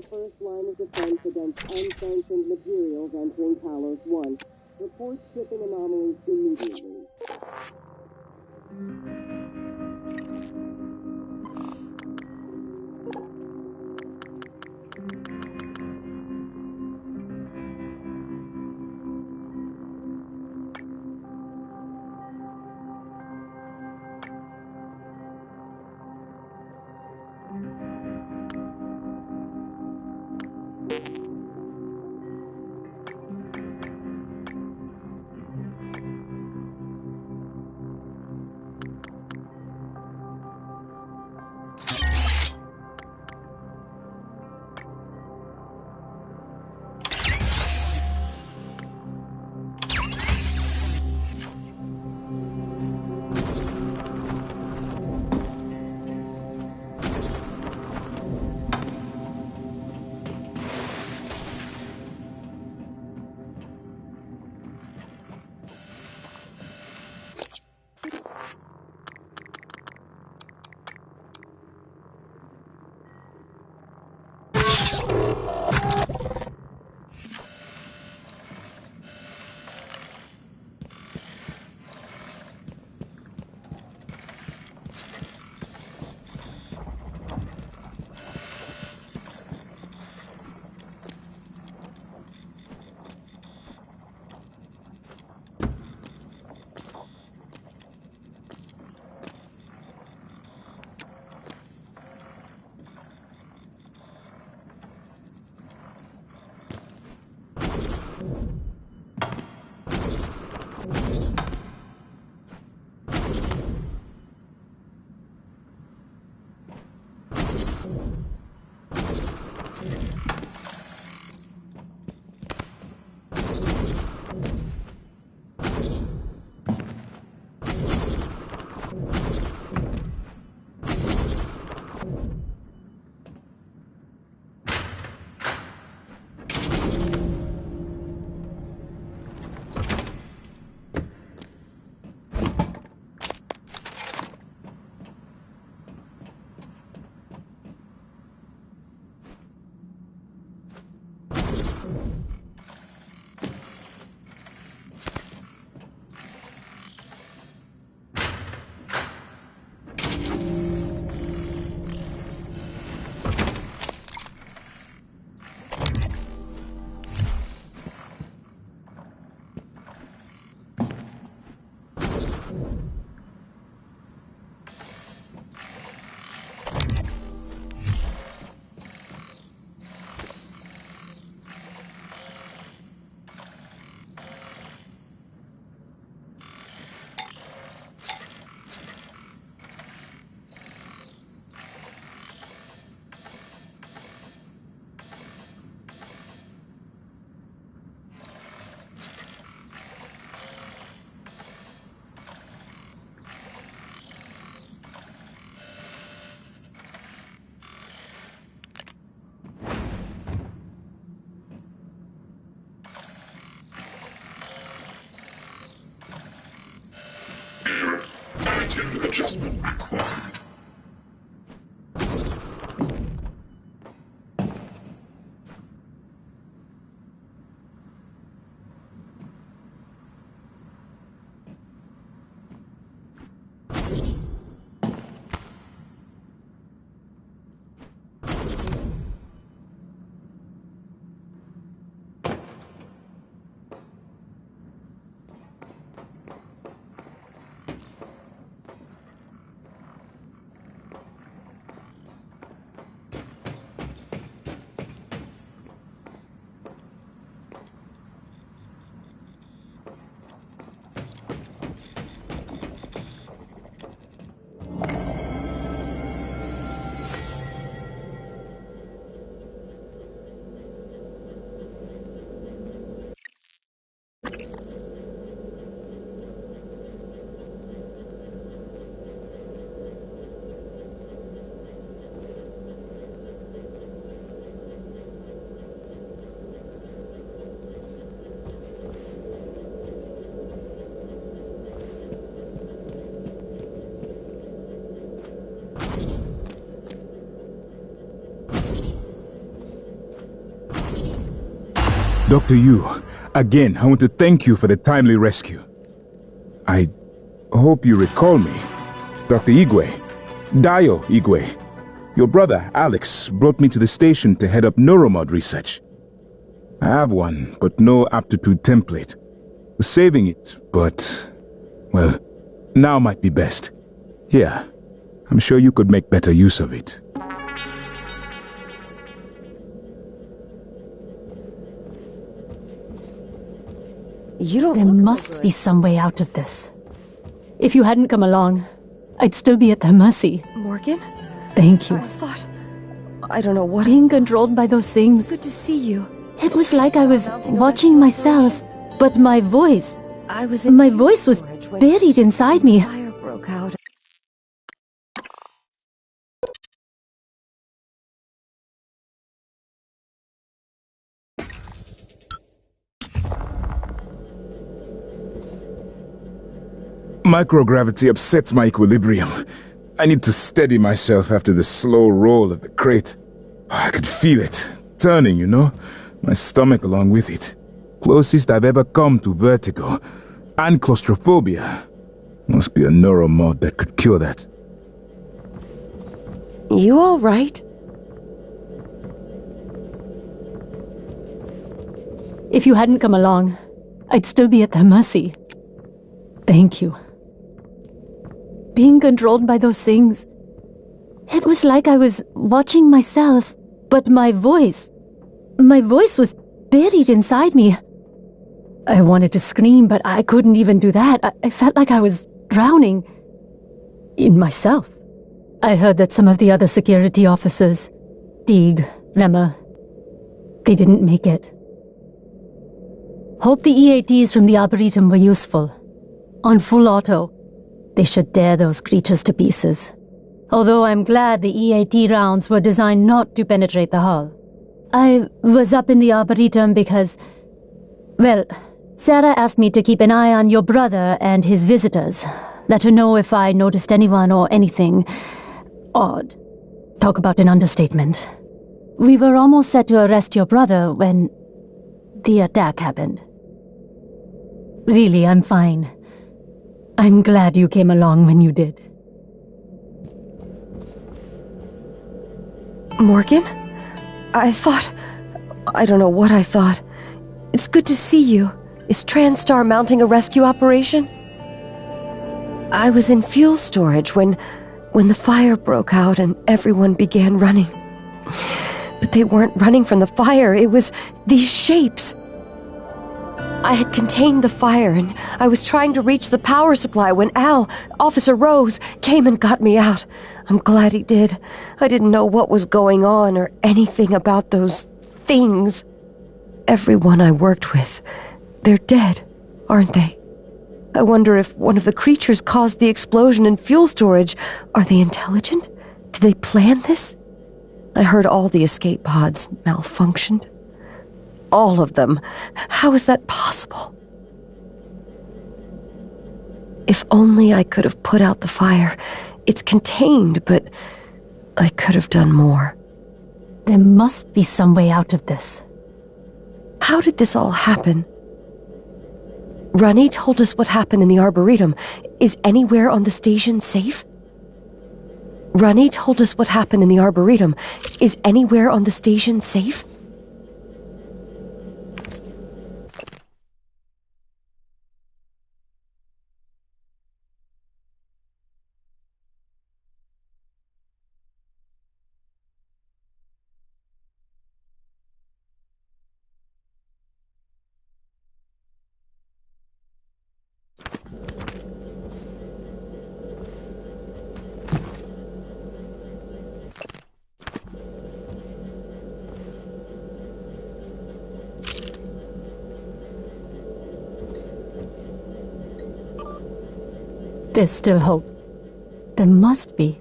the first line of defense against unsanctioned materials entering Talos 1. Report shipping anomalies immediately. Adjustment required. Dr. Yu, again, I want to thank you for the timely rescue. I hope you recall me. Dr. Igwe, Dio Igwe. Your brother, Alex, brought me to the station to head up neuromod research. I have one, but no aptitude template. Was saving it, but, well, now might be best. Here, I'm sure you could make better use of it. You don't There look so must good. be some way out of this. If you hadn't come along, I'd still be at their mercy. Morgan? Thank you. I thought... I don't know what... Being controlled by those things, Good to see you. it was like I was watching myself, but my voice was buried inside me. Fire broke out. Microgravity upsets my equilibrium. I need to steady myself after the slow roll of the crate. I could feel it, turning, you know? My stomach along with it. Closest I've ever come to vertigo. And claustrophobia. Must be a neuromod that could cure that. You all right? If you hadn't come along, I'd still be at their mercy. Thank you. Being controlled by those things, it was like I was watching myself, but my voice was buried inside me. I wanted to scream, but I couldn't even do that. I felt like I was drowning in myself. I heard that some of the other security officers, Teague, Lemmer, they didn't make it. Hope the EATs from the Arboretum were useful. On full auto, they should tear those creatures to pieces. Although I'm glad the EAT rounds were designed not to penetrate the hull. I was up in the Arboretum because, well, Sarah asked me to keep an eye on your brother and his visitors. Let her know if I noticed anyone or anything odd. Talk about an understatement. We were almost set to arrest your brother when the attack happened. Really, I'm fine. I'm glad you came along when you did. Morgan? I thought... I don't know what I thought. It's good to see you. Is TranStar mounting a rescue operation? I was in fuel storage when the fire broke out and everyone began running. But they weren't running from the fire, it was these shapes. I had contained the fire and I was trying to reach the power supply when Officer Rose, came and got me out. I'm glad he did. I didn't know what was going on or anything about those things. Everyone I worked with, they're dead, aren't they? I wonder if one of the creatures caused the explosion in fuel storage. Are they intelligent? Did they plan this? I heard all the escape pods malfunctioned. All of them. How is that possible? If only I could have put out the fire. It's contained, but I could have done more. There must be some way out of this. How did this all happen? Runny told us what happened in the Arboretum. Is anywhere on the station safe? Runny told us what happened in the Arboretum. Is anywhere on the station safe? There's still hope. There must be.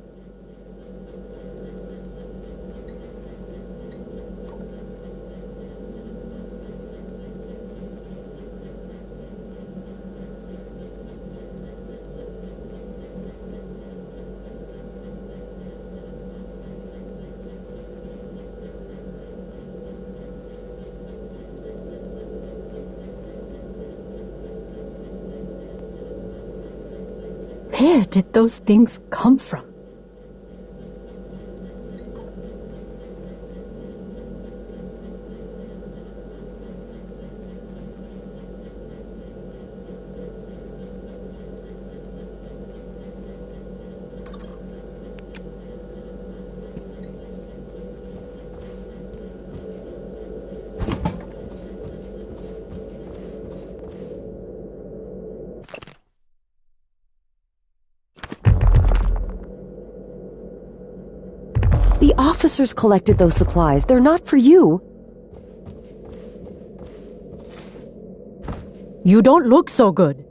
Where did those things come from? The officers collected those supplies. They're not for you. You don't look so good.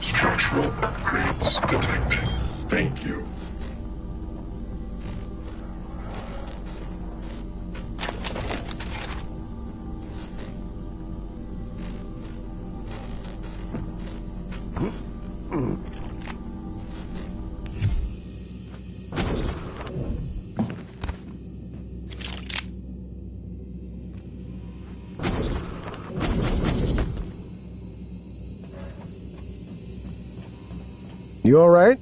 Structural upgrades detected. Thank you. You all right?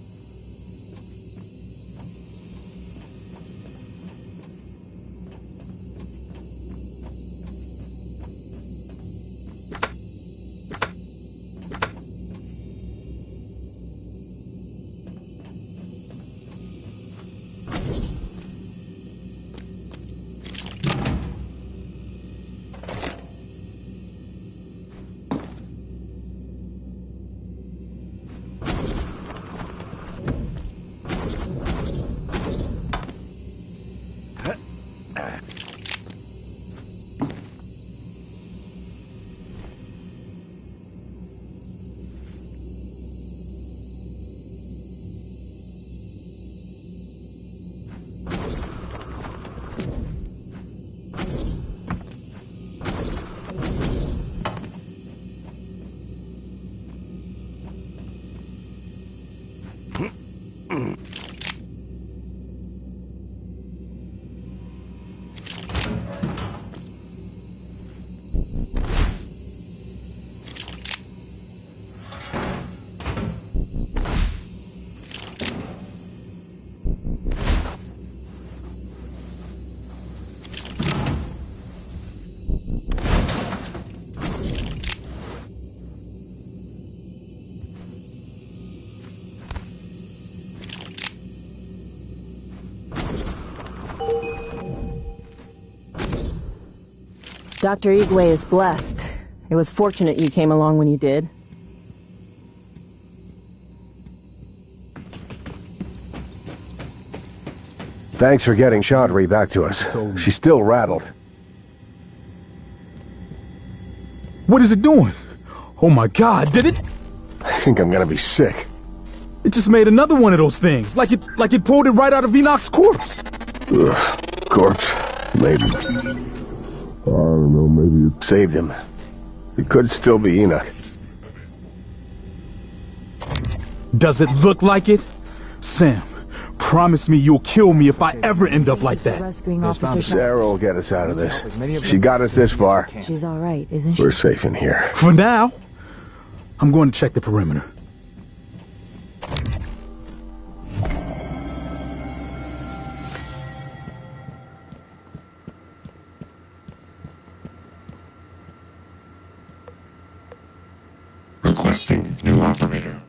Dr. Igwe is blessed. It was fortunate you came along when you did. Thanks for getting Chaudhry back to us. She's still rattled. What is it doing? Oh my God, did it? I think I'm gonna be sick. It just made another one of those things, like it pulled it right out of Enoch's corpse. Ugh, corpse. Maybe. I don't know, maybe it saved him. It could still be Enoch. Does it look like it? Sam, promise me you'll kill me if I ever end up like that. Rescuing Officer Sarah will get us out of this. She got us this far. She's all right, isn't she? We're safe in here. For now, I'm going to check the perimeter. Requesting new operator.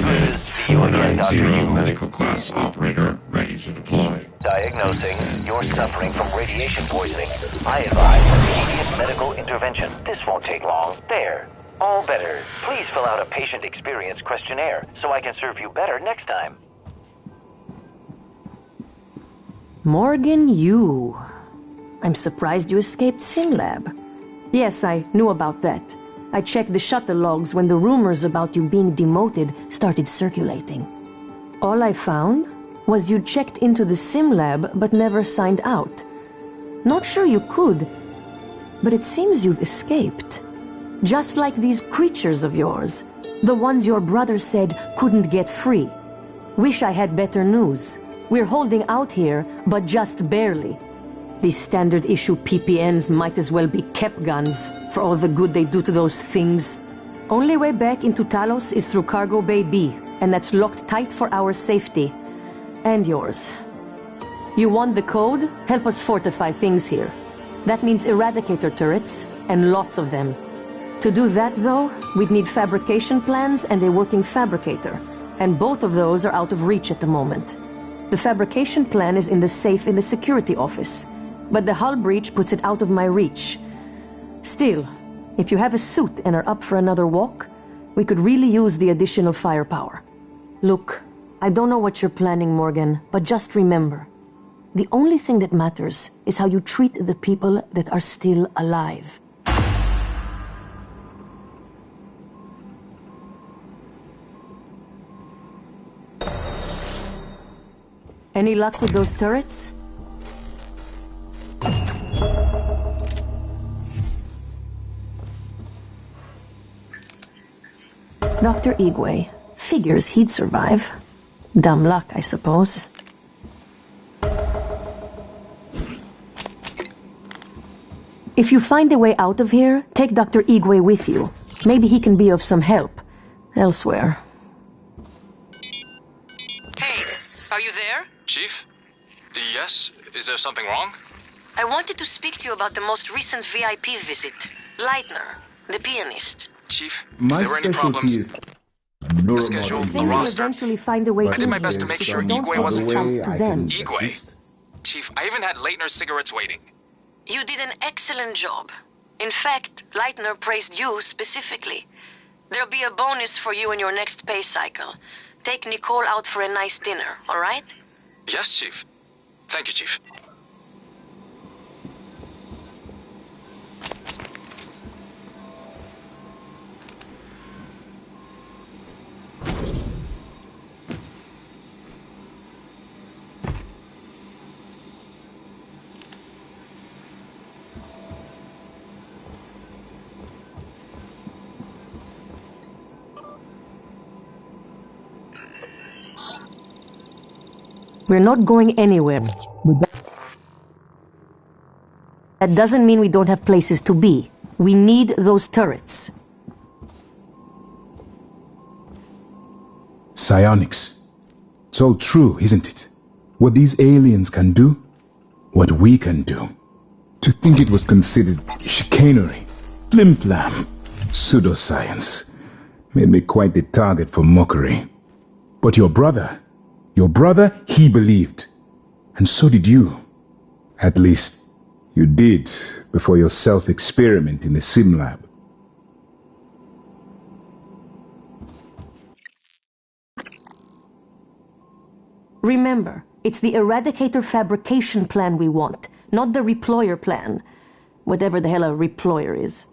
This is you again, Dr. 190 medical class operator ready to deploy. Diagnosing. You're suffering from radiation poisoning. I advise immediate medical intervention. This won't take long. There. All better. Please fill out a patient experience questionnaire so I can serve you better next time. Morgan, you. I'm surprised you escaped SimLab. Yes, I knew about that. I checked the shuttle logs when the rumors about you being demoted started circulating. All I found was you checked into the SimLab but never signed out. Not sure you could, but it seems you've escaped. Just like these creatures of yours, the ones your brother said couldn't get free. Wish I had better news. We're holding out here, but just barely. These standard issue PPNs might as well be kept guns for all the good they do to those things. Only way back into Talos is through Cargo Bay B, and that's locked tight for our safety. And yours. You want the code? Help us fortify things here. That means Eradicator turrets, and lots of them. To do that, though, we'd need fabrication plans and a working fabricator, and both of those are out of reach at the moment. The fabrication plan is in the safe in the security office, but the hull breach puts it out of my reach. Still, if you have a suit and are up for another walk, we could really use the additional firepower. Look, I don't know what you're planning, Morgan, but just remember, the only thing that matters is how you treat the people that are still alive. Any luck with those turrets? Dr. Igwe. Figures he'd survive. Dumb luck, I suppose. If you find a way out of here, take Dr. Igwe with you. Maybe he can be of some help elsewhere. Hey, are you there? Chief? Yes? Is there something wrong? I wanted to speak to you about the most recent VIP visit. Leitner, the pianist. Chief, if there were any problems, the schedule, the Things will roster. eventually find a way I did my best to make sure Igwe wasn't out to them. Igwe? Chief, I even had Leitner's cigarettes waiting. You did an excellent job. In fact, Leitner praised you specifically. There'll be a bonus for you in your next pay cycle. Take Nicole out for a nice dinner, all right? Yes, Chief. Thank you, Chief. We're not going anywhere. That doesn't mean we don't have places to be. We need those turrets. Psionics. It's all true, isn't it? What these aliens can do, what we can do. To think it was considered chicanery, flim-flam, pseudoscience, made me quite the target for mockery. But your brother, he believed. And so did you. At least, you did before your self-experiment in the SimLab. Remember, it's the Eradicator fabrication plan we want, not the Reployer plan. Whatever the hell a Reployer is.